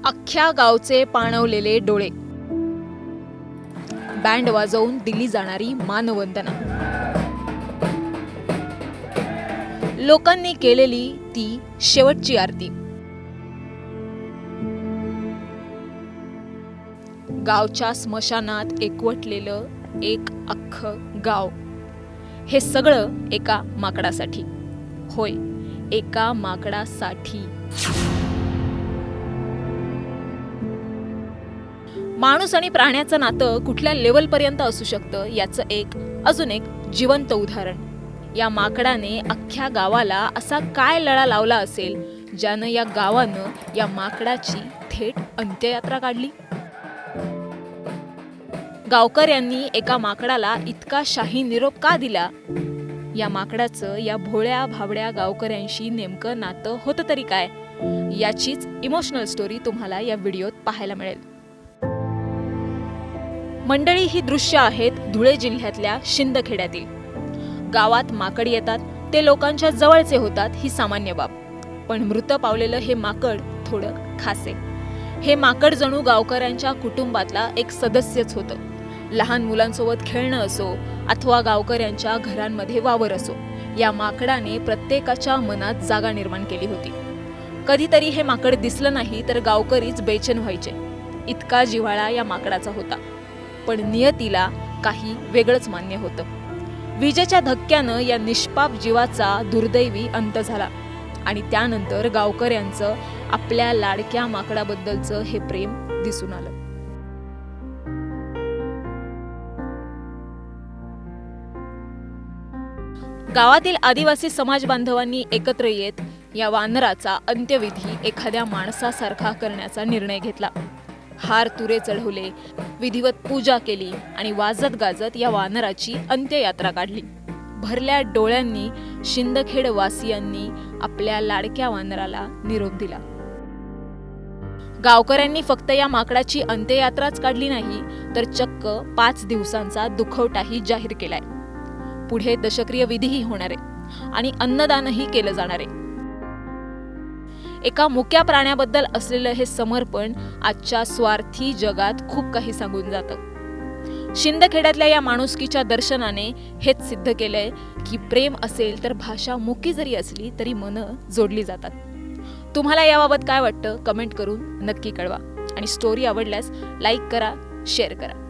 अख्ख्या गावचे पाणवलेले डोळे, बँड वाजवून दिली जाणारी मानवंदना, लोकांनी केलेली ती शेवटची आरती, गावच्या स्मशानात एकवटलेलं एक अख्खं गाव, हे सगळं एका माकडासाठी. होय, एका माकडासाठी. माणूस आणि प्राण्याचं नातं कुठल्या लेवलपर्यंत असू शकतं याचं अजून एक जिवंत उदाहरण. या माकडाने अख्ख्या गावाला असा काय लळा लावला असेल ज्यानं या गावानं या माकडाची थेट अंत्ययात्रा काढली. गावकऱ्यांनी एका माकडाला इतका शाही निरोप का दिला? या माकडाचं या भोळ्या भाबड्या गावकऱ्यांशी नेमकं नातं होतं तरी काय, याचीच इमोशनल स्टोरी तुम्हाला या व्हिडिओत पाहायला मिळेल. मंडळी, ही दृश्य आहेत धुळे जिल्ह्यातल्या शिंदखेड्यातील. गावात माकड येतात, ते लोकांच्या जवळचे होतात ही सामान्य बाब, पण मृत पावलेलं हे माकड थोडं खास आहे. हे माकड जणू गावकऱ्यांच्या कुटुंबातला एक सदस्यच होतं. लहान मुलांसोबत खेळणं असो अथवा गावकऱ्यांच्या घरांमध्ये वावर असो, या माकडाने प्रत्येकाच्या मनात जागा निर्माण केली होती. कधीतरी हे माकड दिसलं नाही तर गावकरीच बेचैन व्हायचे, इतका जिव्हाळा या माकडाचा होता. पण नियतीला काही वेगळंच मान्य होतं. विजेच्या धक्क्यानं या निष्पाप जीवाचा दुर्दैवी अंत झाला आणि त्यानंतर गावकऱ्यांचं आपल्या लाडक्या माकडाबद्दलचं हे प्रेम दिसून आलं. गावातील आदिवासी समाज बांधवांनी एकत्र येत या वानराचा अंत्यविधी एखाद्या माणसासारखा करण्याचा निर्णय घेतला. हार तुरे चढवले, विधिवत पूजा केली आणि वाजत गाजत या वानराची अंत्ययात्रा काढली. भरल्या डोळ्यांनी शिंदखेड वासियांनी आपल्या लाडक्या वानराला निरोप दिला. गावकऱ्यांनी फक्त या माकडाची अंत्ययात्राच काढली नाही तर चक्क 5 दिवसांचा दुखवटाही जाहीर केलाय. पुढे दशक्रिय विधीही होणार आहे आणि अन्नदानही केलं जाणार आहे. एका मुक्या प्राण्याबद्दल असलेलं हे समर्पण आजच्या स्वार्थी जगात खूप काही सांगून जातं. शिंदखेड्यातल्या या माणुसकीच्या दर्शनाने हेच सिद्ध केलंय की प्रेम असेल तर भाषा मुकी जरी असली तरी मनं जोडली जातात. तुम्हाला याबाबत काय वाटतं कमेंट करून नक्की कळवा आणि स्टोरी आवडल्यास लाईक करा, शेअर करा.